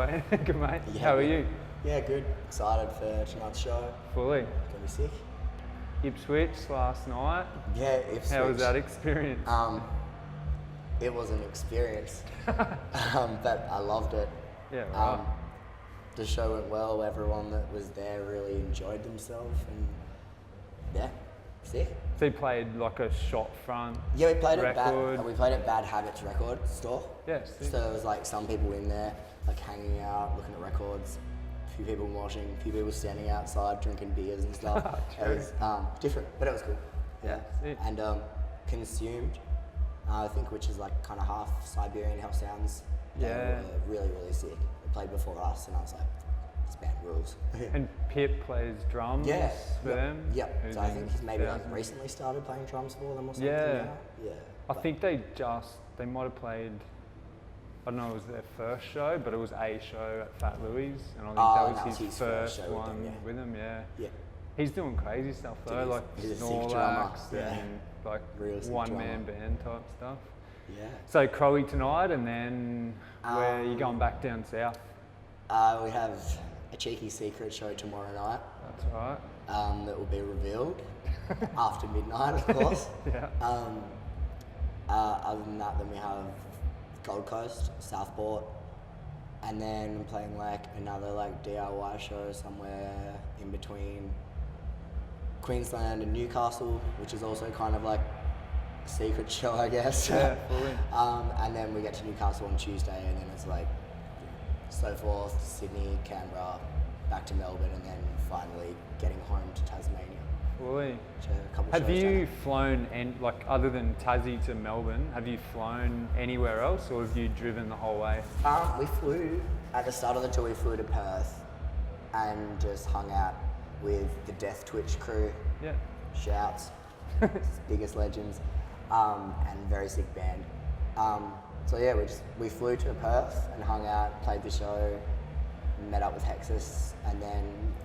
everyone? Good, mate. Yeah, How are good. you? Yeah, good. Excited for tonight's show. Fully. Gonna be sick. Ipswich last night. Yeah, Ipswich. How was that experience? It was an experience, but I loved it. Yeah, right. The show went well. Everyone that was there really enjoyed themselves, and yeah, sick. So you played like a shop front Yeah, we played record. at Bad Habits record store. Yeah, sick. So there was like some people in there, like hanging out, looking at records. A few people watching, a few people standing outside drinking beers and stuff. It was different, but it was cool. Yeah, sick. And Consumed, I think, which is like kind of half Siberian, how it sounds. They Yeah. were really, really sick. They played before us, and I was like, this band rules. And Pip plays drums Yeah, for yep, them. Yep. who's So I in think he's maybe like 2000. recently started playing drums for them or something. Yeah. now. Yeah. I But- think they might have played, I don't know, it was their first show, but it was a show at Fat Louis, and I think that was his first show with one them, yeah. with him, yeah. Yeah. He's doing crazy stuff though, Dude, like he's a sick drummer, Snorlax yeah. and like Real sick one-man drummer. band type stuff. Yeah. So Crowie tonight, and then where are you going back down south? We have a cheeky secret show tomorrow night That's right. that will be revealed after midnight, of course. Yeah. Other than that, then we have Gold Coast, Southport, and then I'm playing like another like DIY show somewhere in between Queensland and Newcastle, which is also kind of like a secret show, I guess. Yeah, fully. And then we get to Newcastle on Tuesday, and then it's like so forth, Sydney, Canberra, back to Melbourne, and then finally getting home to Tasmania. Fully. So a couple Have shows down you there. flown, like other than Tassie to Melbourne, have you flown anywhere else, or have you driven the whole way? We flew, at the start of the tour, we flew to Perth and just hung out with the Death Twitch crew. Yeah. Shouts, biggest legends, and very sick band. So yeah, we flew to Perth and hung out, played the show, met up with Hexus, and then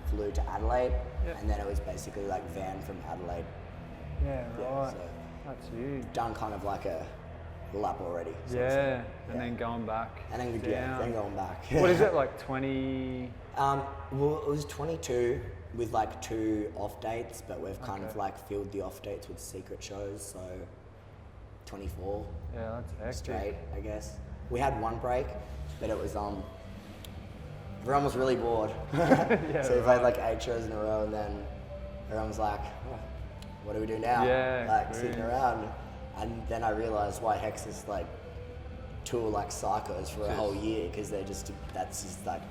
flew to Adelaide, Yeah. and then it was basically like van from Adelaide. Yeah, Yeah, right. so That's huge. done kind of like a lap already. So it's Yeah, like, and then going back. and then down. then going back. What is it, like 20? Well, it was 22 with like 2 off dates, but we've kind of Okay. like filled the off dates with secret shows, so 24 Yeah, that's hectic. straight, I guess. We had one break, but it was everyone was really bored. Yeah, So we played right. like 8 shows in a row, and then everyone was like, "Oh, what do we do now?" Yeah, like agree. sitting around. And then I realized why Hexus like tour like psychos for a whole year, because that's just like,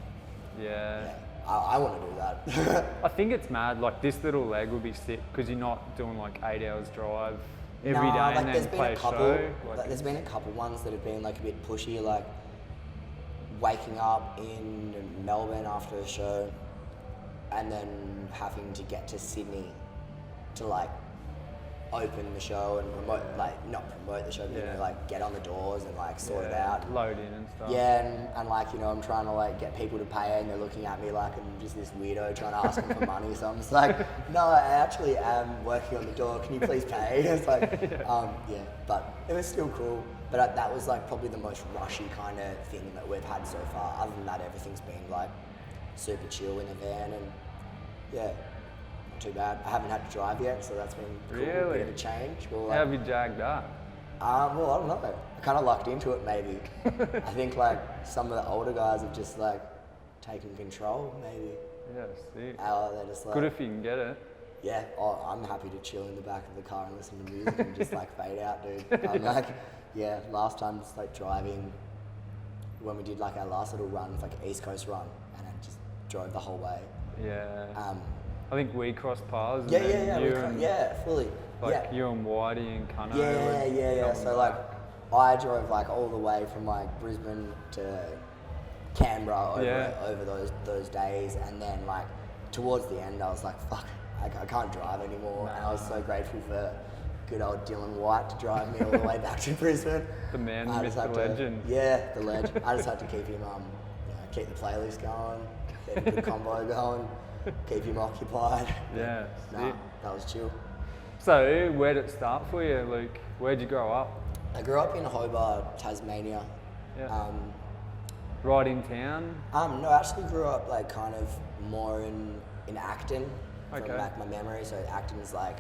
Yeah. yeah, I want to do that. I think it's mad, like this little leg will be sick because you're not doing like 8 hours drive every day Nah, like, and there's then been play a a couple. show. Like, There's been a couple ones that have been like a bit pushy, like waking up in Melbourne after a show, and then having to get to Sydney to like open the show and not promote the show, but you Yeah. know, like get on the doors and like sort it yeah, out. load in and stuff. Yeah, and like, you know, I'm trying to like get people to pay, and they're looking at me like I'm just this weirdo trying to ask them for money. So I'm just like, no, I actually am working on the door. Can you please pay? It's like, yeah, but it was still cool. But that was like probably the most rushy kind of thing that we've had so far. Other than that, everything's been like super chill in the van, and yeah, not too bad. I haven't had to drive yet, so that's been cool. Really? Bit of a change. Well, How have you jagged up? well, I don't know. I kind of lucked into it, maybe. I think like some of the older guys have just like taken control, maybe. Yeah, sick. They're just like, Good if you can get it. yeah, I'm happy to chill in the back of the car and listen to music and just like fade out, dude. I'm like, yeah, last time just like driving, when we did like our last little run, like East Coast run, and I just drove the whole way. Yeah. Um, I think we crossed paths. And yeah, then yeah, you yeah, and, yeah, fully. Like yeah. you and Whitey and Cunno. Yeah, were yeah, yeah. going So like, back. I drove like all the way from like Brisbane to Canberra over those days, and then like towards the end, I was like, fuck, I can't drive anymore, and I was so grateful for good old Dylan White to drive me all the way back to Brisbane. The man, I just Mr. had to- Legend. Yeah, the legend. I just had to keep him, keep the playlist going, keep a good combo going, keep him occupied. Yeah, Nah, sick. that was chill. So, where did it start for you, Luke? Where'd you grow up? I grew up in Hobart, Tasmania. Yeah. right in town? No, I actually grew up like kind of more in Acton, from Okay. like my memory. So Acton is like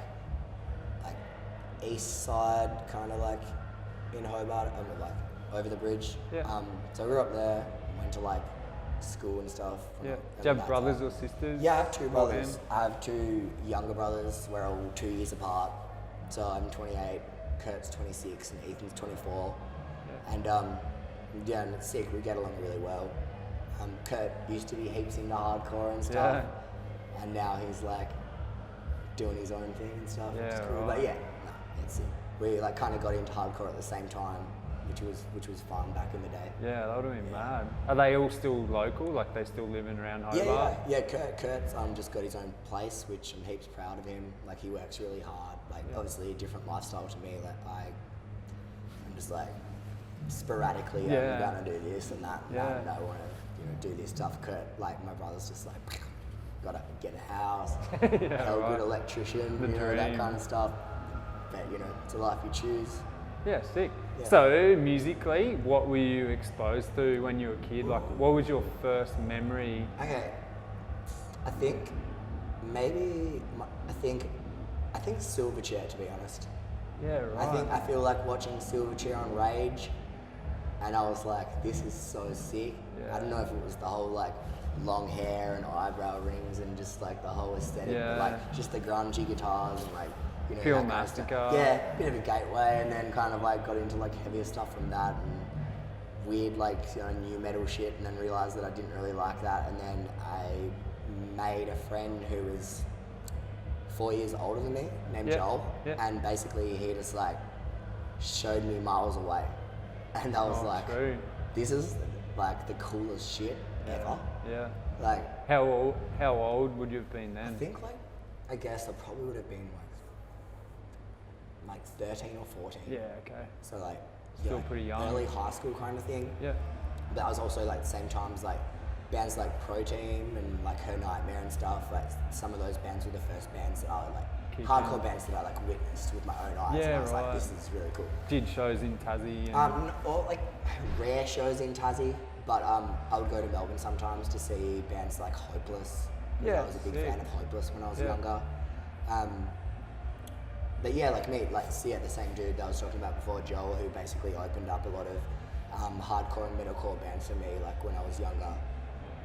east side, kind of like in Hobart, like over the bridge. Yeah. So I grew up there, went to like school and stuff. Yeah. and Do you have that brothers side. or sisters? Yeah, I have two Right brothers. then? I have two younger brothers. We're all 2 years apart. So I'm 28, Kurt's 26, and Ethan's 24. Yeah. And yeah, and it's sick. We get along really well. Kurt used to be heaps into hardcore and stuff, and now he's like doing his own thing and stuff. which is Yeah, cool. right. But yeah, no, it's it. We like kind of got into hardcore at the same time, which was fun back in the day. Yeah, that would have been mad. Are they all still local? Like they still living around Hobart? Yeah. Kurt's just got his own place, which I'm heaps proud of him. Like he works really hard. Like obviously a different lifestyle to me. Like I'm just like sporadically I'm gonna do this and that. Yeah. And I want to do this stuff. Kurt, like my brother's just like gotta get a house, hell right. good electrician, The that dream. kind of stuff. But it's a life you choose. Yeah, sick. Yeah. So musically, what were you exposed to when you were a kid? Like, what was your first memory? Okay, I think maybe I think Silverchair, to be honest. Yeah, right. I feel like watching Silverchair on Rage, and I was like, this is so sick. Yeah. I don't know if it was the whole like long hair and eyebrow rings and just like the whole aesthetic, but like just the grungy guitars and like Pure that kind of stuff. Massacre. Yeah, bit of a gateway, and then kind of like got into like heavier stuff from that and weird like new metal shit, and then realized that I didn't really like that, and then I made a friend who was 4 years older than me, named Joel, and basically he just like showed me Miles Away, and I was like, this is like the coolest shit ever. Yeah. Like, how old would you have been then? I think I guess I probably would have been like 13 or 14. Yeah. Okay. So like Still pretty young. early high school kind of thing. Yeah. But I was also like the same times like bands like Protein and like Her Nightmare and stuff. Like some of those bands were the first bands that I like hardcore bands that I like witnessed with my own eyes. Yeah, and I was right. like, this is really cool. Did shows in Tassie? And Or like rare shows in Tassie, but I would go to Melbourne sometimes to see bands like Hopeless. Yeah, I was a big sick. fan of Hopeless when I was younger. But yeah, like me, like the same dude that I was talking about before, Joel, who basically opened up a lot of hardcore and metalcore bands for me. Like when I was younger,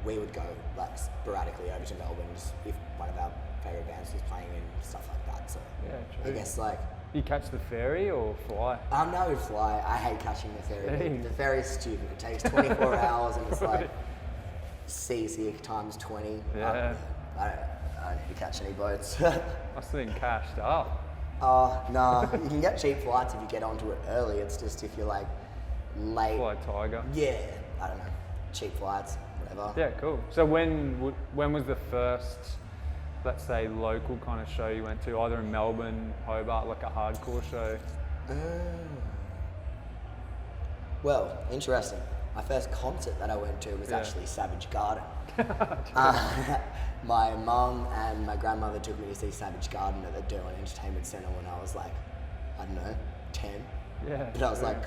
we would go like sporadically over to Melbourne just if one of our favorite bands was playing and stuff like that. So yeah, true. I guess like. You catch the ferry or fly? No, we fly. I hate catching the ferry. Dang. The ferry's stupid. It takes 24 hours and it's like seasick times 20. Yeah. I don't need to catch any boats. Must have been cashed up. No, you can get cheap flights if you get onto it early. It's just if you're like late. Fly Tiger. Yeah, I don't know. Cheap flights, whatever. Yeah, cool. So when was the first, let's say, local kind of show you went to, either in Melbourne, Hobart, like a hardcore show? Well, interesting. My first concert that I went to was actually Savage Garden. My mum and my grandmother took me to see Savage Garden at the Derwent Entertainment Centre when I was like, I don't know, 10. Yeah. But I was like,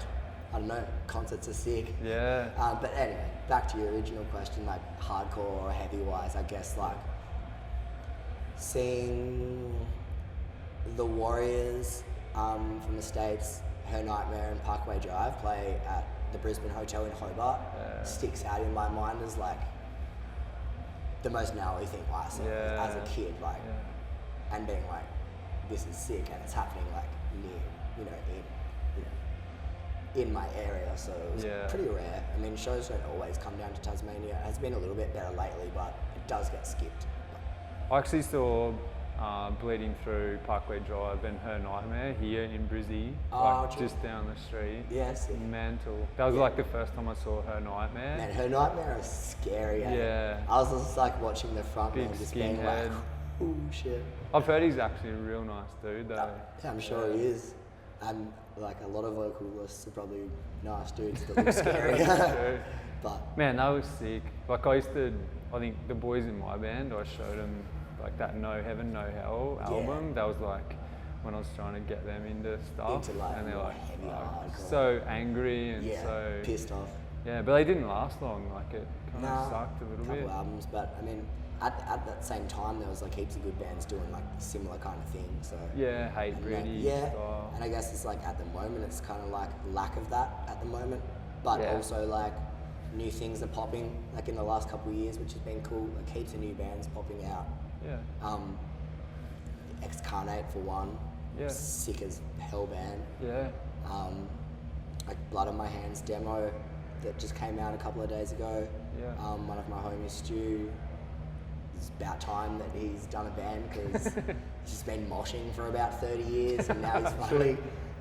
I don't know, concerts are sick. Yeah. But anyway, back to your original question, like hardcore or heavy wise, I guess like seeing the Warriors from the States, Her Nightmare and Parkway Drive play at the Brisbane Hotel in Hobart sticks out in my mind as like the most gnarly thing I saw as a kid, like, and being like, this is sick, and it's happening like near, in my area, so it was pretty rare. I mean, shows don't always come down to Tasmania. It has been a little bit better lately, but it does get skipped. I actually saw Bleeding Through Parkway Drive and Her Nightmare here in Brizzy, just down the street. Yes. Mental. That was like the first time I saw Her Nightmare. Man, Her Nightmare is scary. Yeah. I was just like watching the front Big man just being like, skinhead. ooh, shit. I've heard he's actually a real nice dude though. Yeah, I'm sure he is. And like a lot of vocalists are probably nice dudes that look scary. True. But man, that was sick. Like I think the boys in my band, I showed them like that No Heaven, No Hell album. That was like when I was trying to get them into stuff. Into like and they're more like heavy hardcore. so angry and so pissed off. Yeah, but they didn't last long. Like it kind No, of sucked a little couple bit. albums, but I mean, at that same time, there was like heaps of good bands doing like similar kind of thing. So Yeah, hate and gritty yeah, style. and I guess it's like at the moment, it's kind of like lack of that at the moment, but Yeah. also like new things are popping like in the last couple of years, which has been cool. Like heaps of new bands popping out. Yeah. Excarnate for one. Yeah. Sick as hell band. Yeah. Like Blood on My Hands demo that just came out a couple of days ago. Yeah. One of my homies, Stu, it's about time that he's done a band because he's just been moshing for about 30 years and now he's finally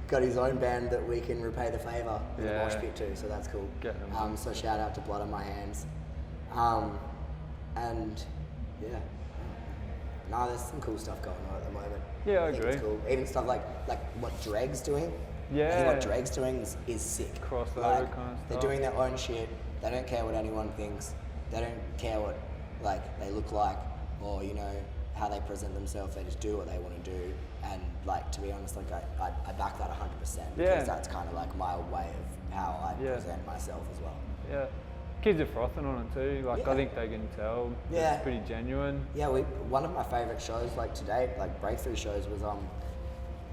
got his own band that we can repay the favour with a mosh pit too, so that's cool. Get them. So shout out to Blood on My Hands. And yeah. No, there's some cool stuff going on at the moment. Yeah, I think agree. It's cool. Even stuff like what Dreg's doing. Yeah. I think what Dreg's doing is sick. Crossover Like, kind of they're stuff. doing their own shit. They don't care what anyone thinks. They don't care what like they look like or how they present themselves. They just do what they want to do. And like to be honest, like I back that 100% Yeah. because that's kind of like my way of how I Yeah. present myself as well. Yeah. Kids are frothing on it too. Like Yeah. I think they can tell. Yeah. It's pretty genuine. Yeah, one of my favourite shows like to date, like breakthrough shows, was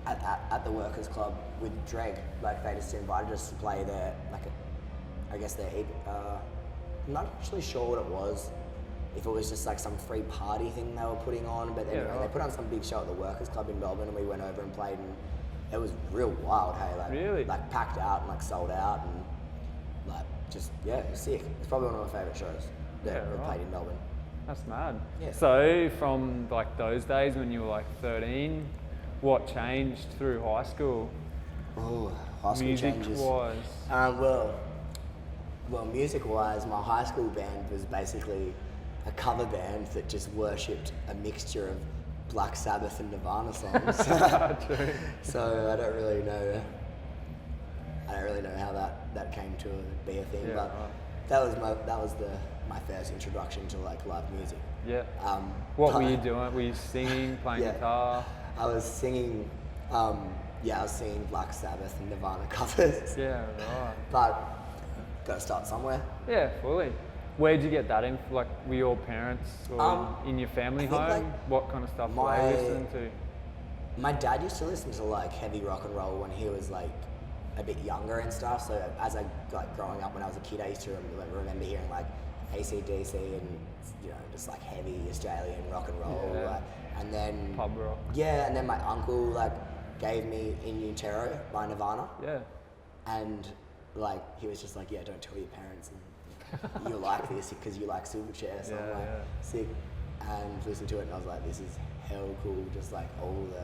at the Workers Club with Dreg. Like they just invited us to play their I'm not actually sure what it was. If it was just like some free party thing they were putting on, but anyway, they put on some big show at the Workers Club in Melbourne, and we went over and played, and it was real wild. Hey, like Really? like packed out and like sold out, and like just it was sick. It's probably one of my favourite shows that Yeah, we right. played in Melbourne. That's mad. Yeah. So from like those days when you were like 13, what changed through high school? Oh, high school Music changes. wise. Well, music-wise, my high school band was basically a cover band that just worshipped a mixture of Black Sabbath and Nirvana songs. True. So I don't really know how that came to be a thing, Yeah, but right. that was my first introduction to like live music. Yeah. but- What were you doing? Were you singing, playing Yeah. guitar? I was singing, I was singing Black Sabbath and Nirvana covers. Yeah, right. But gotta start somewhere. Yeah, fully. Where'd you get that in? Like, were your parents or in your family I think, home? like, What kind of stuff were my- they listening to? My dad used to listen to like heavy rock and roll when he was like a bit younger and stuff. So as I like growing up when I was a kid, I used to remember hearing like AC/DC and just like heavy Australian rock and roll. Yeah. And then Pub rock. Yeah, and then my uncle like gave me In Utero by Nirvana, Yeah. and like he was just like, yeah, don't tell your parents and you'll like this because you like Silverchair. So I'm Yeah, like, yeah. sick. And listened to it and I was like, this is hell cool. Just like all the,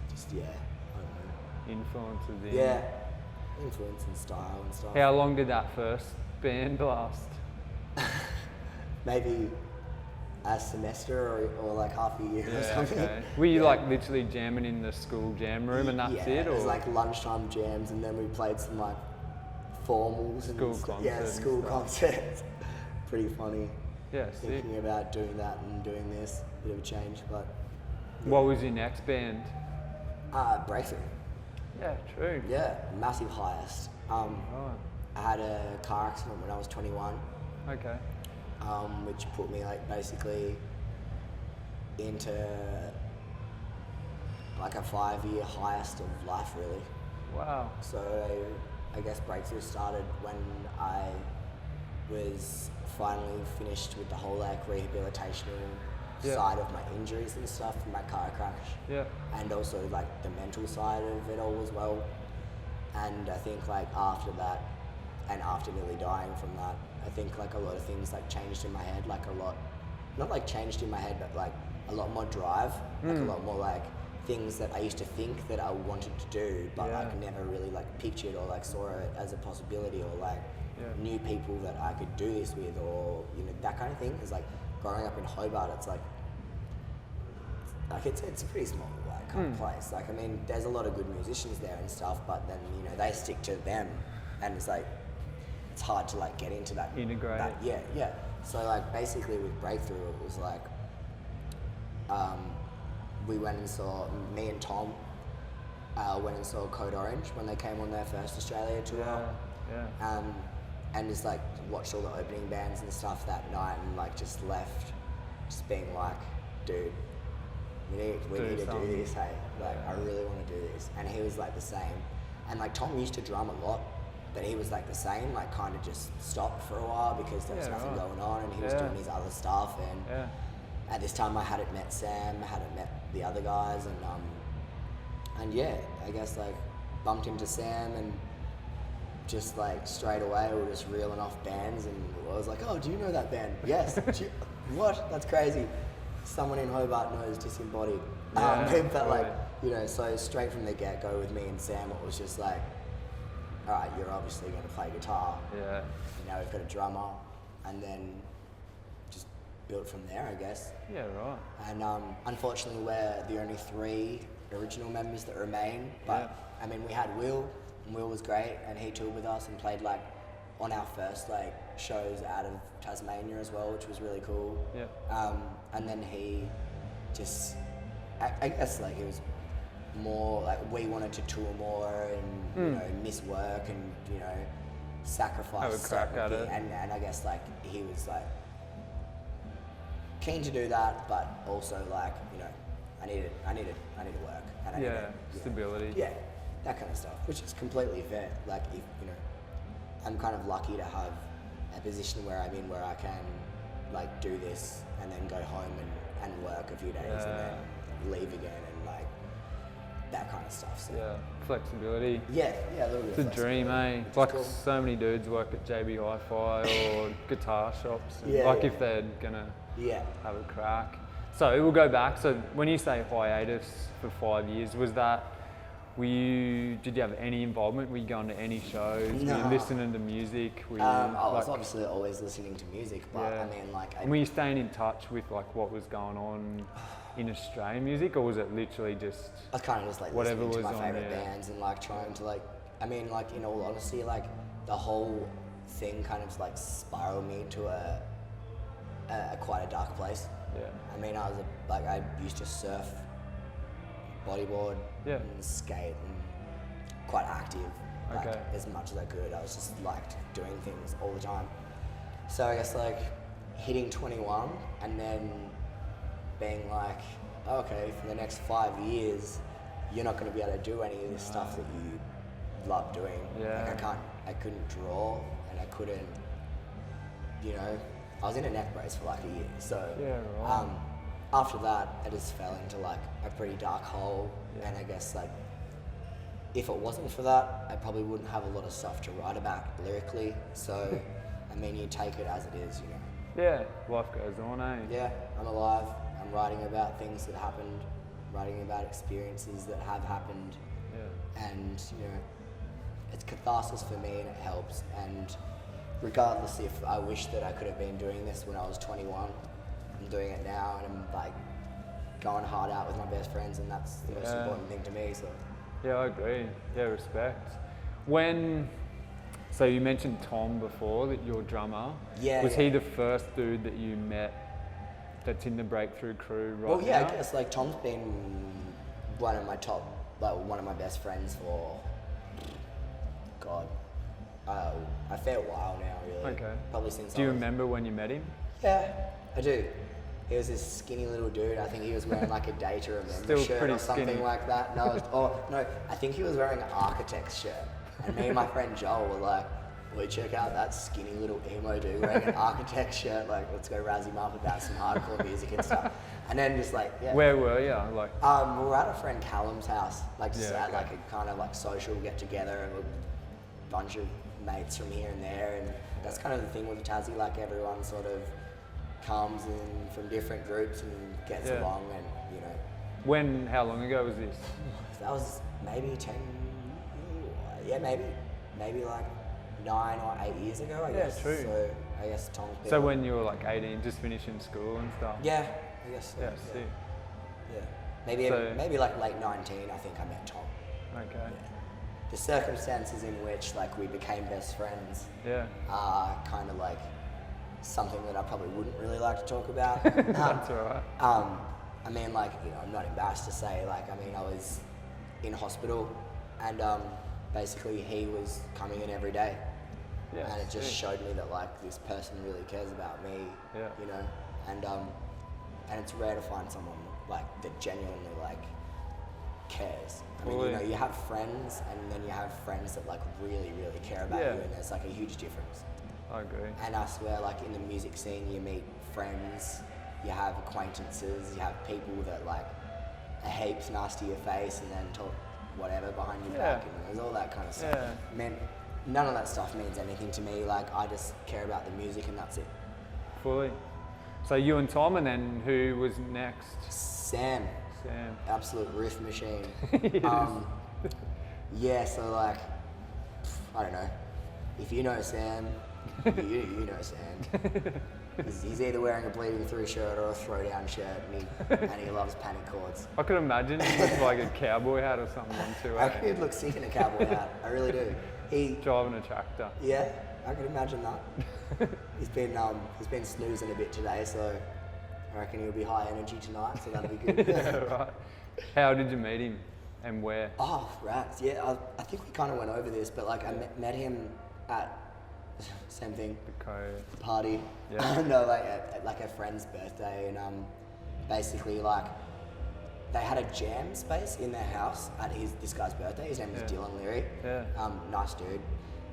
just yeah, I don't know. Influences in. Yeah, influence and style and stuff. How long did that first band last? Maybe a semester or like half a year or Yeah, something. okay. Were you Yeah. like literally jamming in the school jam room and that's yeah, it? it was Or like lunchtime jams and then we played some like formals and School stuff. concerts Yeah, and school stuff. concerts. Pretty funny. yeah, sick. Thinking about doing that and doing this, bit of a change, but What was your next band? breakthrough. Yeah, true. Yeah, massive highest. Right. I had a car accident when I was 21, Okay. which put me like basically into like a 5-year highest of life really. Wow. So I guess breakthrough started when I was finally finished with the whole like rehabilitational Yeah. side of my injuries and stuff from my car crash. Yeah. And also like the mental side of it all as well. And I think like after that and after nearly dying from that, I think like a lot of things like changed in my head, like a lot, not like changed in my head, but like a lot more drive, like a lot more like things that I used to think that I wanted to do, but Yeah. like never really like pictured or like saw it as a possibility or like Yeah. knew people that I could do this with or, that kind of thing. Cause like growing up in Hobart, it's like it's a pretty small like kind of place. Like I mean, there's a lot of good musicians there and stuff, but then they stick to them, and it's like it's hard to like get into that. Integrate. Yeah. So like basically with Breakthrough, it was like we went and saw me and Tom went and saw Code Orange when they came on their first Australia tour. Yeah. Um, and just like watched all the opening bands and stuff that night, and like just left, just being like, dude, we need to do this, hey, like I really want to do this. And he was like the same, and like Tom used to drum a lot, but he was like the same, like kind of just stopped for a while because there was nothing going on, and he was doing his other stuff. And at this time I hadn't met Sam, hadn't met the other guys, and yeah, I guess like bumped into Sam, and just like straight away we were just reeling off bands, and I was like, oh, do you know that band? Yes. What? That's crazy. Someone in Hobart knows Disembodied. But like, you know, so straight from the get-go with me and Sam, it was just like, all right, you're obviously going to play guitar. Yeah. And now we've got a drummer, and then just built from there, I guess. Yeah, right. And unfortunately, we're the only 3 original members that remain. But I mean, we had Will, and Will was great, and he toured with us and played like on our first like shows out of Tasmania as well, which was really cool. Yeah. And then he just, I guess like it was more like we wanted to tour more and you know, miss work and, you know, sacrifice. Have a crack at it. And I guess like he was like keen to do that, but also like, you know, I needed work, and I needed, stability. Yeah, that kind of stuff, which is completely fair. Like, if you know, I'm kind of lucky to have a position where I'm in, where I can like do this and then go home and work a few days and then leave again, and like that kind of stuff. So yeah, flexibility. Yeah, a little bit. It's a dream, eh? Like cool. So many dudes work at JB Hi-Fi or guitar shops. And if they're gonna have a crack. So we'll go back. So when you say hiatus for 5 years, was that? Did you have any involvement? Were you going to any shows? No. Were you listening to music? Were you, I was obviously always listening to music, but I mean, like. And were you staying in touch with like what was going on in Australian music, or was it literally just? I was kind of just like whatever listening was to my on, favorite bands and like trying to like. I mean, like in all honesty, like the whole thing kind of like spiraled me to a quite a dark place. Yeah. I mean, I used to surf, bodyboard, and skate, and quite active, like as much as I could. I was just liked doing things all the time. So I guess like hitting 21 and then being like, okay, for the next 5 years, you're not going to be able to do any of this stuff that you love doing. Yeah. Like I couldn't draw, and I couldn't, you know, I was in a neck brace for like a year. So after that, I just fell into like a pretty dark hole. And I guess like, if it wasn't for that, I probably wouldn't have a lot of stuff to write about lyrically. So, I mean, you take it as it is, you know. Yeah, life goes on, eh? Yeah, I'm alive. I'm writing about things that happened, writing about experiences that have happened. Yeah. And, you know, it's catharsis for me, and it helps. And regardless if I wish that I could have been doing this when I was 21, I'm doing it now, and I'm like going hard out with my best friends, and that's the most important thing to me. So yeah, I agree. Yeah, respect. So you mentioned Tom before, that your drummer. Yeah. Was he the first dude that you met that's in the Breakthrough crew right now? Well, yeah, I guess like Tom's been one of my best friends for a fair while now, really. Okay. Probably since. Do you remember when you met him? Yeah, I do. He was this skinny little dude. I think he was wearing like a Day to Remember shirt or something skinny. like that. No, I think he was wearing an Architect's shirt. And me and my friend Joel were like, "Boy, check out that skinny little emo dude wearing an Architect's shirt. Like, let's go razz him up about some hardcore music and stuff." And then just like, Where were you? Like. We were at a friend Callum's house, like just at like a kind of like social get together, and a bunch of mates from here and there, and that's kind of the thing with Tassie. Like, everyone sort of comes in from different groups and gets along, and you know. How long ago was this? That was maybe 10. Yeah, maybe like 9 or 8 years ago, I guess. True. So I guess Tom's been. So when you were like 18, just finishing school and stuff. Yeah, I guess so. Yeah, sick. Yeah, maybe like late 19. I think I met Tom. Okay. Yeah. The circumstances in which like we became best friends are kind of like something that I probably wouldn't really like to talk about. That's alright. I mean, like, you know, I'm not embarrassed to say, like, I mean, I was in hospital, and basically he was coming in every day, and it just showed me that like this person really cares about me, you know, and it's rare to find someone like that genuinely like cares. I mean, you know, you have friends, and then you have friends that like really, really care about you, and there's like a huge difference. I agree. And I swear, like in the music scene, you meet friends, you have acquaintances, you have people that like are heaps nasty to your face and then talk whatever behind your back, and there's all that kind of stuff. Man, none of that stuff means anything to me. Like I just care about the music, and that's it. Fully. So you and Tom, and then who was next? Sam. Absolute riff machine. Yeah, so like, I don't know. If you know Sam, you know Sam. He's either wearing a bleeding through shirt or a throwdown shirt, and he loves panic chords. I could imagine he looks like a cowboy hat or something on too. I reckon he'd look sick in a cowboy hat. I really do. Driving a tractor. Yeah, I could imagine that. He's been snoozing a bit today, so I reckon he'll be high energy tonight, so that'll be good. Yeah, right. How did you meet him, and where? Oh, rats. Yeah, I think we kind of went over this, but like I met him at same thing. The party. Yeah. No, like at a friend's birthday, and basically like they had a jam space in their house at this guy's birthday. His name is Dylan Leary. Yeah. Nice dude.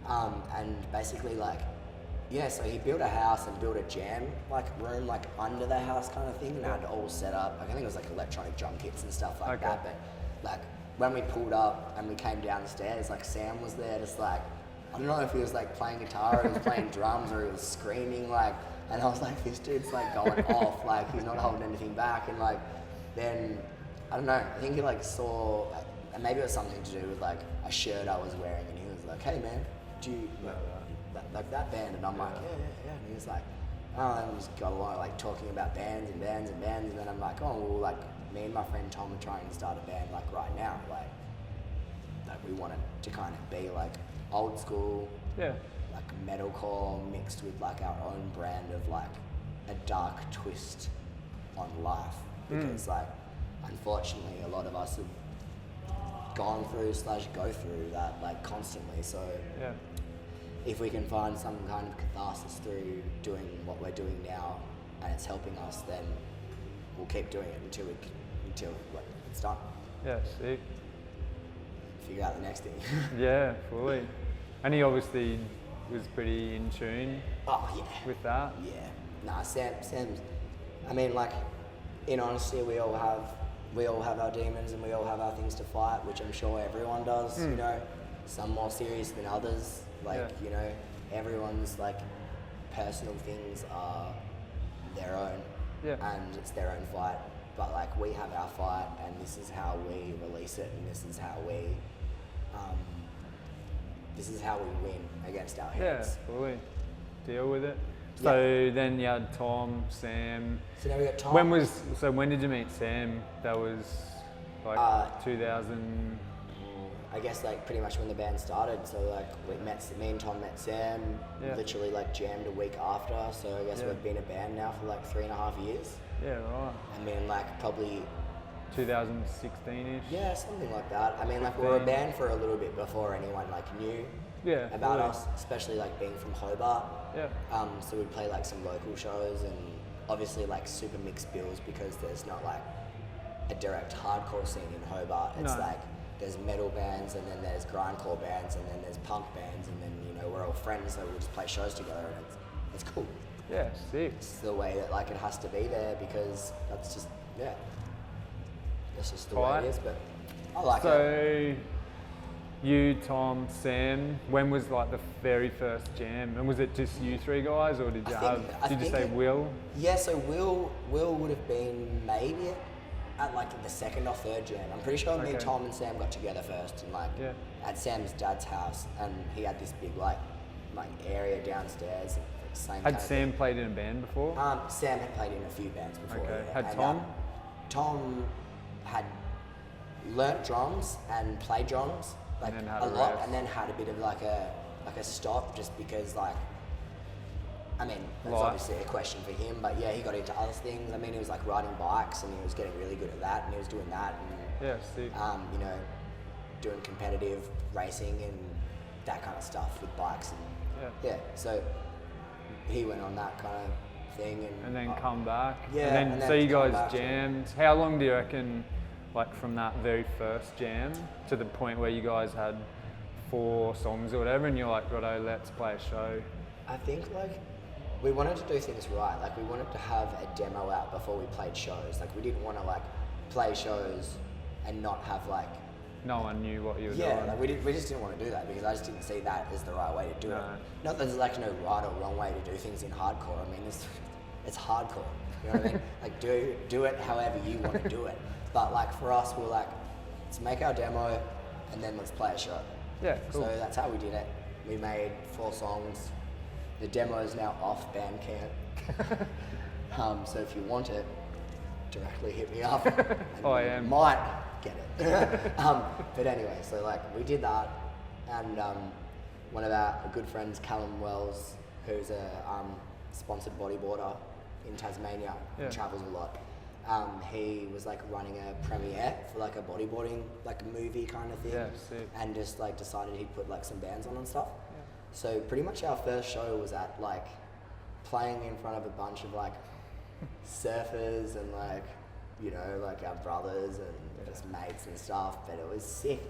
And basically like, so he built a house and built a jam like room like under the house kind of thing, and had it all set up. Like, I think it was like electronic drum kits and stuff like that. But like when we pulled up and we came down the stairs, like Sam was there just like, I don't know if he was like playing guitar or he was playing drums or he was screaming like, and I was like, this dude's like going off, like he's not holding anything back. And like then I don't know, I think he like saw, and maybe it was something to do with like a shirt I was wearing, and he was like, hey man, do you like that band? And I'm like, yeah. And he was like, oh, and we just got along like talking about bands, and then I'm like, oh well, like me and my friend Tom are trying to start a band like right now, like we wanted to kind of be like old school, like metalcore mixed with like our own brand of like a dark twist on life, because like unfortunately a lot of us have gone through / go through that like constantly, so if we can find some kind of catharsis through doing what we're doing now and it's helping us, then we'll keep doing it until it's done. Yeah, sick. Figure out the next thing. Yeah, fully. And he obviously was pretty in tune with that. Yeah. Nah, Sam's, I mean, like, in honesty, we all have our demons and we all have our things to fight, which I'm sure everyone does, you know, some more serious than others. Like, you know, everyone's like personal things are their own and it's their own fight. But like we have our fight, and this is how we release it, and this is how we win against our heads. Yeah, fully. Deal with it. So then you had Tom, Sam. So now we got Tom. When did you meet Sam? That was like 2000. I guess like pretty much when the band started. So like me and Tom met Sam literally like jammed a week after. So I guess we've been a band now for like 3.5 years. Yeah, right. I mean like probably 2016-ish. Yeah, something like that. I mean like we were a band for a little bit before anyone like knew about us, especially like being from Hobart. Yeah. So we'd play like some local shows, and obviously like super mixed bills because there's not like a direct hardcore scene in Hobart. It's like there's metal bands, and then there's grindcore bands, and then there's punk bands, and then, you know, we're all friends, so we'll just play shows together, and it's cool. Yeah, sick. It's the way that like it has to be there, because that's just, that's just the way it is, but I like it. So, you, Tom, Sam, when was like the very first jam? And was it just you three guys, or did you say Will? Yeah, so Will would have been maybe at like the second or third jam. I'm pretty sure me, Tom and Sam got together first, and like at Sam's dad's house, and he had this big like area downstairs. Had Sam played in a band before? Sam had played in a few bands before. Okay. Yeah. Had Tom? Tom had learnt drums and played drums like a lot, and then had a bit of like a stop, just because like, I mean, it's obviously a question for him, but yeah, he got into other things. I mean, he was like riding bikes, and he was getting really good at that, and he was doing that, and sick. You know, doing competitive racing and that kind of stuff with bikes, and Yeah. So he went on that kind of thing, and then come back. Yeah. And then so you guys jammed. How long do you reckon, like from that very first jam to the point where you guys had 4 songs or whatever, and you're like, righto, let's play a show? I think like we wanted to do things right. Like we wanted to have a demo out before we played shows. Like we didn't want to like play shows and not have like. No one knew what you were doing. Yeah, like we just didn't want to do that because I just didn't see that as the right way to do it. Not that there's like no right or wrong way to do things in hardcore. I mean, it's hardcore. You know what I mean? Like do it however you want to do it. But like for us, we're like, let's make our demo and then let's play a show. Yeah, cool. So that's how we did it. We made 4 songs. The demo is now off Bandcamp. So if you want it, directly hit me up. And you might get it. But anyway, so like we did that, and one of our good friends, Callum Wells, who's a sponsored bodyboarder in Tasmania, and travels a lot. He was like running a premiere for like a bodyboarding like movie kind of thing, and just like decided he'd put like some bands on and stuff. So pretty much our first show was at like playing in front of a bunch of like surfers and like, you know, like our brothers and just mates and stuff, but it was sick.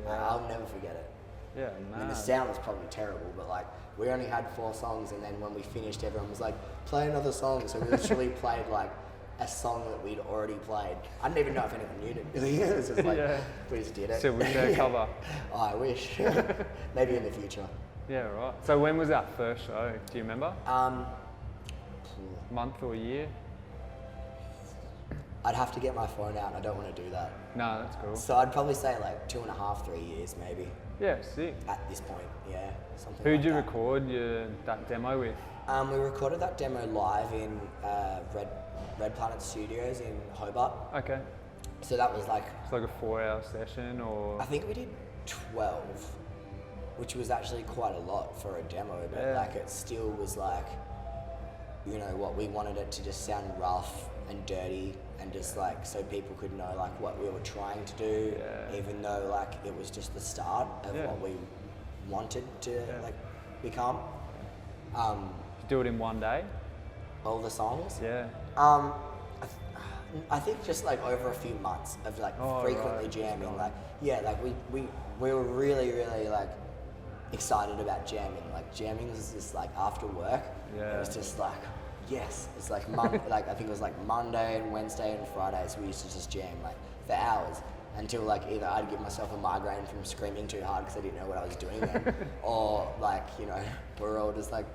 I'll never forget it. Yeah, I mean, the sound was probably terrible, but like we only had 4 songs, and then when we finished, everyone was like, play another song. So we literally played like a song that we'd already played. I didn't even know if anyone knew it. It was just like, we just did it. So with their cover. Oh, I wish. Maybe in the future. Yeah, right. So when was that first show? Do you remember? Month or year? I'd have to get my phone out, and I don't want to do that. No, that's cool. So I'd probably say like 2.5, 3 years maybe. Yeah, sick. At this point, yeah, something. Who'd like you that. record that demo with? We recorded that demo live in Red Planet Studios in Hobart. Okay. So that was like. It's like a 4-hour session, or. I think we did 12, which was actually quite a lot for a demo, but like it still was like, you know, what we wanted it to just sound rough and dirty, and just like so people could know like what we were trying to do, even though like it was just the start of what we wanted to like become. Do it in one day? All the songs? Yeah. I think just like over a few months of like frequently jamming, like like we were really like excited about jamming. Like jamming was just like after work. It was just like yes. It's like like I think it was like Monday and Wednesday and Fridays we used to just jam like for hours until like either I'd give myself a migraine from screaming too hard because I didn't know what I was doing then, or like, you know, we're all just like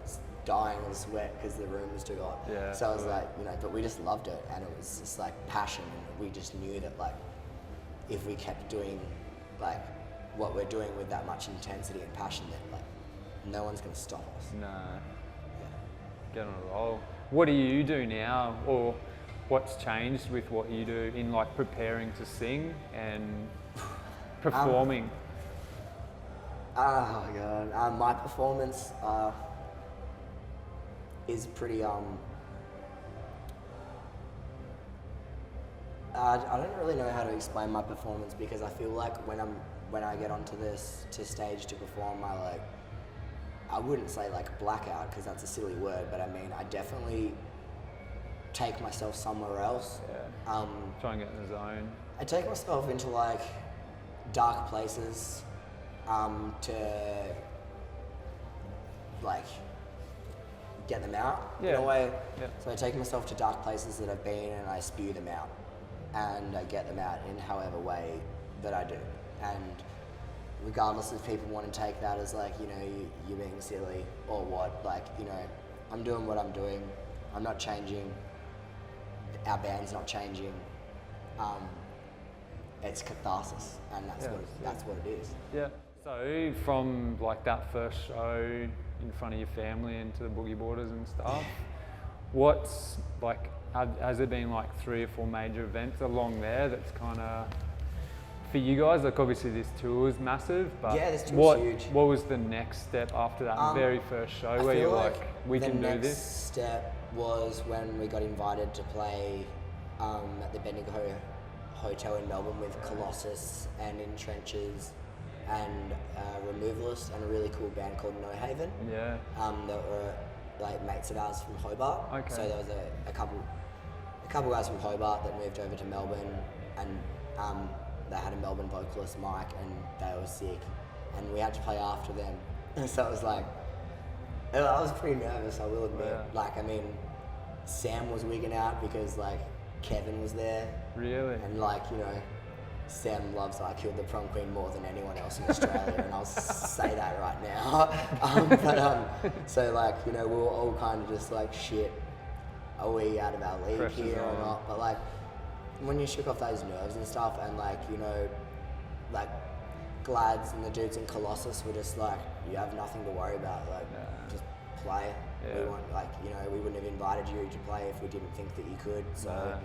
dying of sweat because the room was too hot. Yeah, so I was like, you know, but we just loved it, and it was just like passion, and we just knew that like if we kept doing like what we're doing with that much intensity and passion, that like no one's gonna stop us. No. Get on a roll. What do you do now, or what's changed with what you do in like preparing to sing and performing? Oh my god, my performance is pretty I don't really know how to explain my performance, because I feel like when I get onto this stage to perform, I wouldn't say like blackout because that's a silly word, but I mean I definitely take myself somewhere else. Try and get in the zone. I take myself into like dark places to like get them out in a way. So I take myself to dark places that I've been, and I spew them out, and I get them out in however way that I do. And regardless if people want to take that as like, you know, you're being silly or what, like, you know, I'm doing what I'm doing. I'm not changing. Our band's not changing. It's catharsis, and that's what it is. Yeah. So from like that first show in front of your family and to the boogie boarders and stuff, what's like, has there been like 3 or 4 major events along there that's kind of, for you guys, like obviously this tour is massive, but this tour's huge. What was the next step after that very first show where you're like, we can do this? The next step was when we got invited to play at the Bendigo Hotel in Melbourne with Colossus and In Trenches and Removalist, and a really cool band called No Haven. Yeah. That were like mates of ours from Hobart. Okay. So there was a couple guys from Hobart that moved over to Melbourne, and they had a Melbourne vocalist, Mike, and they were sick, and we had to play after them. And so it was like, I was pretty nervous, I will admit. Yeah. Like, I mean, Sam was wigging out because like Kevin was there. Really? And like, you know, Sam loves I Killed the Prom Queen more than anyone else in Australia, and I'll say that right now. So like, you know, we were all kind of just like, shit, are we out of our league Pressure's here or on. not? But like, when you shook off those nerves and stuff, and like, you know, like Glads and the dudes in Colossus were just like, you have nothing to worry about, like, just play. Yeah. We want, like, you know, we wouldn't have invited you to play if we didn't think that you could. So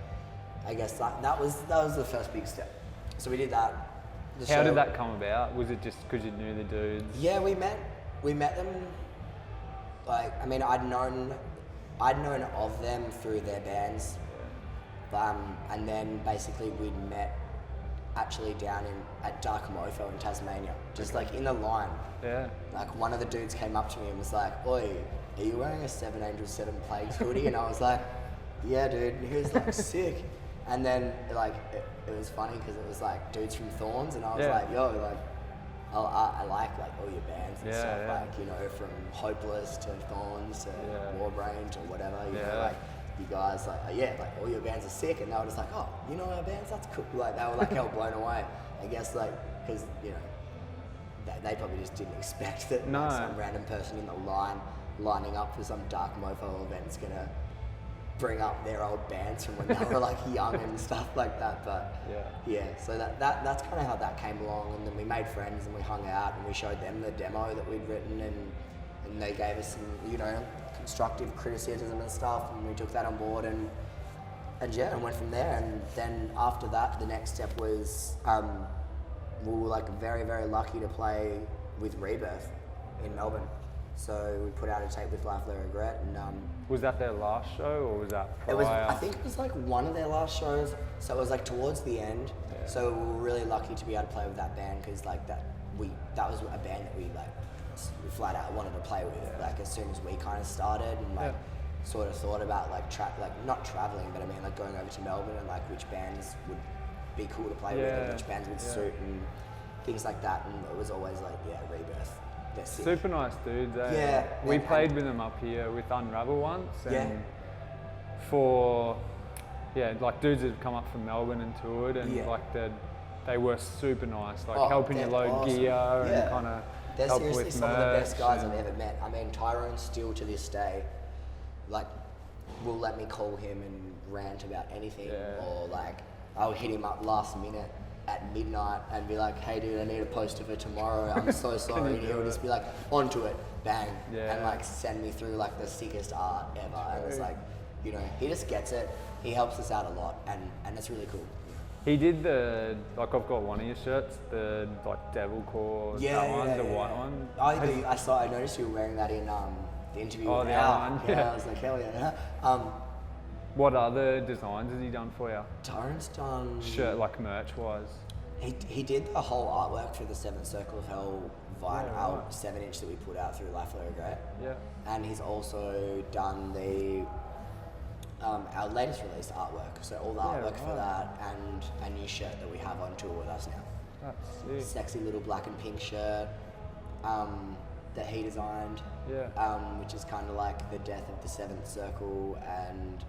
I guess that was the first big step. So we did that. How did that come about? Was it just because you knew the dudes? Yeah, we met them. Like, I mean, I'd known of them through their bands, and then basically we'd met actually down at Dark Mofo in Tasmania, just like in the line. Yeah. Like, one of the dudes came up to me and was like, "Oi, are you wearing a 7 Angels 7 Plagues hoodie?" And I was like, "Yeah, dude." And he was like, "Sick." And then like it was funny because it was like dudes from Thorns, and I was like, "Yo, like, I like all your bands and stuff, like, you know, from Hopeless to Thorns to Warbrain or whatever, you know, like, you guys, like, like, all your bands are sick." And they were just like, "Oh, you know our bands? That's cool." Like, they were like hell blown away, I guess, like, because, you know, they probably just didn't expect that like, some random person in the line lining up for some Dark Mofo event's gonna bring up their old bands from when they were like young and stuff like that. But so that's kind of how that came along. And then we made friends and we hung out and we showed them the demo that we'd written, and they gave us some, you know, constructive criticism and stuff, and we took that on board and went from there. And then after that, the next step was we were like very, very lucky to play with Rebirth in Melbourne. So we put out a tape with Life Without Regret, and was that their last show, or was that prior? I think it was like one of their last shows, so it was like towards the end. So we were really lucky to be able to play with that band, because like that was a band that we like flat out wanted to play with, like as soon as we kind of started, and like sort of thought about like not traveling, but I mean like going over to Melbourne and like which bands would be cool to play with and which bands would suit and things like that. And it was always like, Rebirth. Super nice dudes, eh? We played with them up here with Unravel once, and like dudes that have come up from Melbourne and toured, and like they were super nice, like helping you load gear and kind of they're help seriously with some of the best guys and I've ever met. I mean, Tyrone still to this day, like, will let me call him and rant about anything, or like I'll hit him up last minute at midnight and be like, "Hey dude, I need a poster for tomorrow, I'm so sorry." And he'll just be like, "Onto it, bang," and like send me through like the sickest art ever. And it's like, you know, he just gets it. He helps us out a lot, and it's really cool. He did I've got one of your shirts, the like Devil Core, the white one. I noticed you were wearing that in the interview with Al. I was like, hell yeah. What other designs has he done for you? Tyrone's done shirt, like merch wise. He did the whole artwork for the Seventh Circle of Hell vinyl 7-inch that we put out through Life Without Regret. Yeah. And he's also done our latest release artwork. So all the artwork for that, and a new shirt that we have on tour with us now. That's sick. Sexy little black and pink shirt that he designed. Which is kind of like the death of the Seventh Circle, and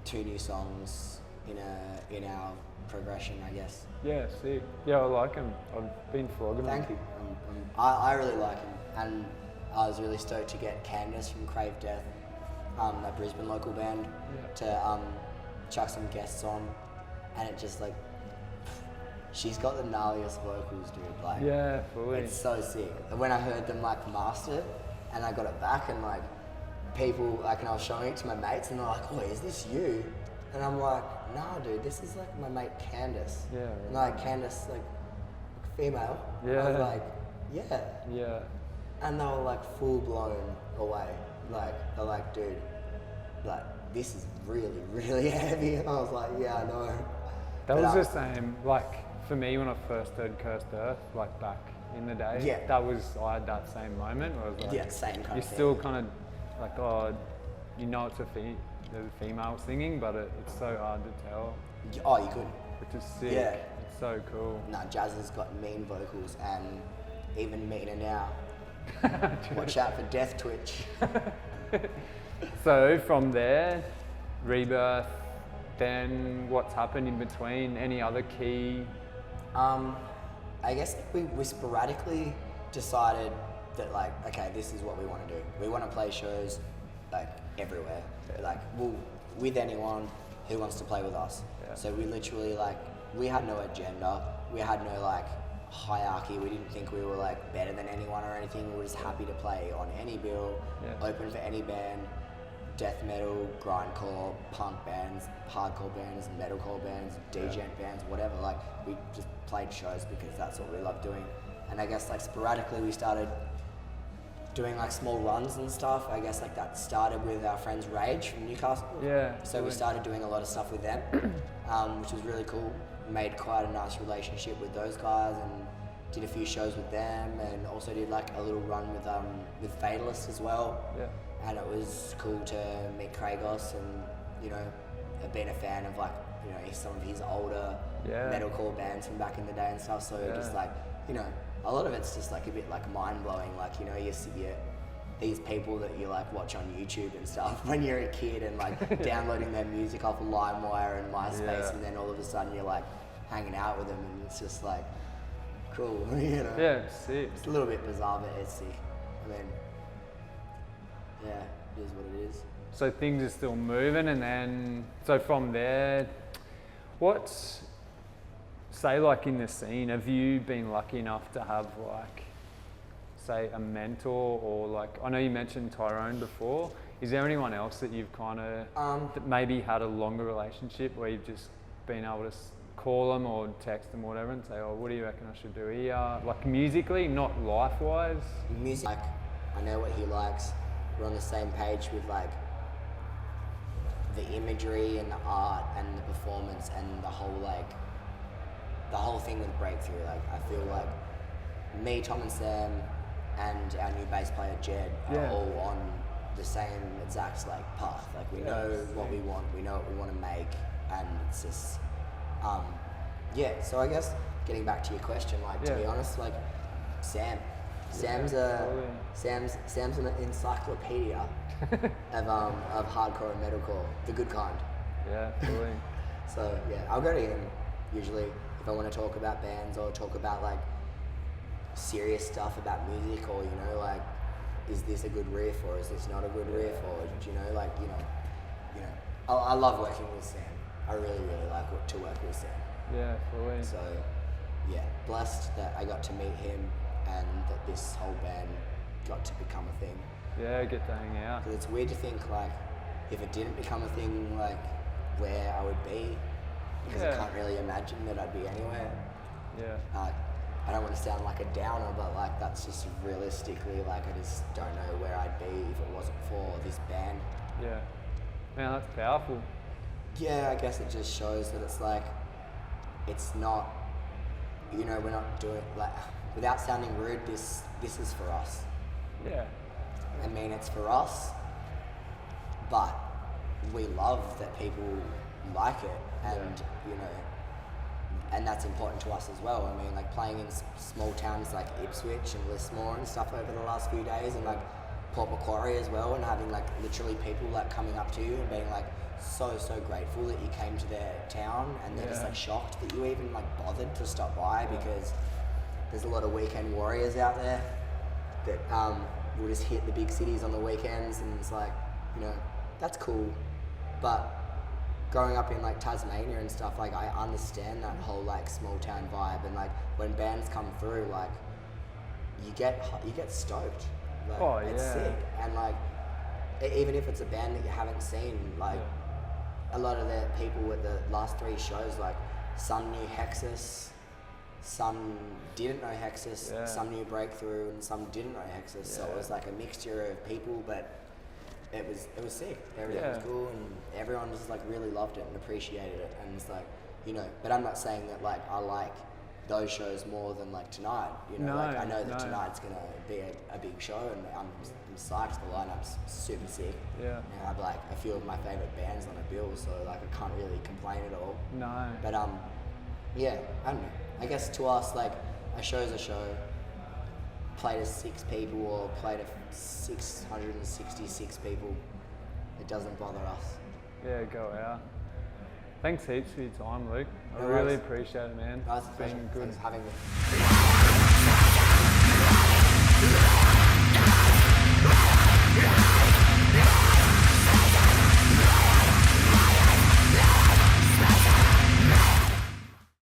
2 new songs in our progression, I guess. Yeah, sick. Yeah, I like him. I've been flogging him. Thank you. I really like him, and I was really stoked to get Candace from Crave Death, that Brisbane local band, to chuck some guests on, and it just like, she's got the gnarliest vocals, dude. Like, fully. It's so sick. When I heard them like mastered, and I got it back, and like people like, and I was showing it to my mates, and they're like, "Oh, is this you?" And I'm like, "Nah, dude, this is like my mate Candace." Yeah. Right. And like Candace, like female. Yeah. I was like, "Yeah." Yeah. And they were like full blown away. Like, they're like, "Dude, like this is really, really heavy." And I was like, "Yeah, I know." That was the same, like, for me, when I first heard Cursed Earth, like back in the day, Yeah. I had that same moment where I was like, Yeah, same kind you're of thing. still kind of like, oh, you know it's a female singing, but it's so hard to tell, Oh, you couldn't. which is sick. Yeah. It's so cool. Nah, Jazz has got mean vocals and even meaner now. Watch out for Death Twitch. So from there, Rebirth, then what's happened in between? Any other key? I guess we sporadically decided that like, okay, this is what we want to do. We want to play shows like everywhere, like with anyone who wants to play with us. Yeah. So we literally like, we had no agenda. We had no like hierarchy. We didn't think we were like better than anyone or anything. We were just happy to play on any bill, open for any band, death metal, grindcore, punk bands, hardcore bands, metalcore bands, djent bands, whatever. Like we just played shows because that's what we love doing. And I guess like sporadically we started doing like small runs and stuff. I guess like that started with our friends Rage from Newcastle. Yeah. So we started doing a lot of stuff with them, which was really cool. Made quite a nice relationship with those guys and did a few shows with them, and also did like a little run with Fatalist as well. Yeah. And it was cool to meet Kragos and, you know, I've been a fan of like, you know, some of his older metalcore bands from back in the day and stuff. So just like, you know, a lot of it's just like a bit like mind blowing. Like, you know, you see these people that you like watch on YouTube and stuff when you're a kid and like downloading their music off of LimeWire and MySpace, and then all of a sudden you're like hanging out with them and it's just like cool, you know? Yeah, sick. It's a little bit bizarre, but it's sick. I mean, yeah, it is what it is. So things are still moving, and then, so from there, what's, say like in the scene, have you been lucky enough to have like, say a mentor or like, I know you mentioned Tyrone before, is there anyone else that you've kind of, that maybe had a longer relationship where you've just been able to call them or text them or whatever and say, oh, what do you reckon I should do here? Like musically, not life-wise? Music, like, I know what he likes. We're on the same page with like the imagery and the art and the performance and the whole thing with Breakthrough. Like I feel like me, Tom and Sam and our new bass player Jed are all on the same exact like path. Like we know what we want, we know what we want to make, and it's just so I guess getting back to your question, like to be honest, like Sam's an encyclopedia of hardcore and metalcore, the good kind. Yeah, totally. So yeah, I'll go to him usually if I want to talk about bands or talk about like serious stuff about music, or you know, like is this a good riff or is this not a good riff, or you know, like you know, I love working with Sam. I really like to work with Sam. Yeah, fully. So yeah, blessed that I got to meet him and that this whole band got to become a thing. Yeah, get to hang out. Because it's weird to think like if it didn't become a thing, like where I would be, because I can't really imagine that I'd be anywhere. Yeah. I don't want to sound like a downer, but like that's just realistically, like I just don't know where I'd be if it wasn't for this band. Yeah. Man, that's powerful. Yeah, I guess it just shows that it's like, it's not, you know, we're not doing, like, without sounding rude, this is for us. Yeah. I mean, it's for us, but we love that people like it, and you know, and that's important to us as well. I mean, like playing in small towns like Ipswich and Lismore and stuff over the last few days, and like Port Macquarie as well, and having like literally people like coming up to you and being like so grateful that you came to their town, and they're just like shocked that you even like bothered to stop by, because there's a lot of weekend warriors out there that will just hit the big cities on the weekends, and it's like, you know, that's cool, but growing up in like Tasmania and stuff, like I understand that whole like small town vibe, and like when bands come through, like you get stoked. Like, it's sick, and like even if it's a band that you haven't seen, like a lot of the people at the last 3 shows, like some knew Hexus, some didn't know Hexus, some knew Breakthrough, and some didn't know Hexus. So it was like a mixture of people, but it was sick. Everything was cool, and everyone just like really loved it and appreciated it. And it's like, you know, but I'm not saying that like I like those shows more than like tonight. You know, like I know that tonight's gonna be a big show, and I'm psyched. The lineup's super sick. Yeah. And I have like a few of my favorite bands on a bill, so like I can't really complain at all. No. But yeah, I don't know. I guess to us, like a show's a show. Play to 6 people or play to 666 people. It doesn't bother us. Yeah, go out. Thanks heaps for your time, Luke. I No really worries. appreciate it, man. Nice, it's been good. Thanks for having me.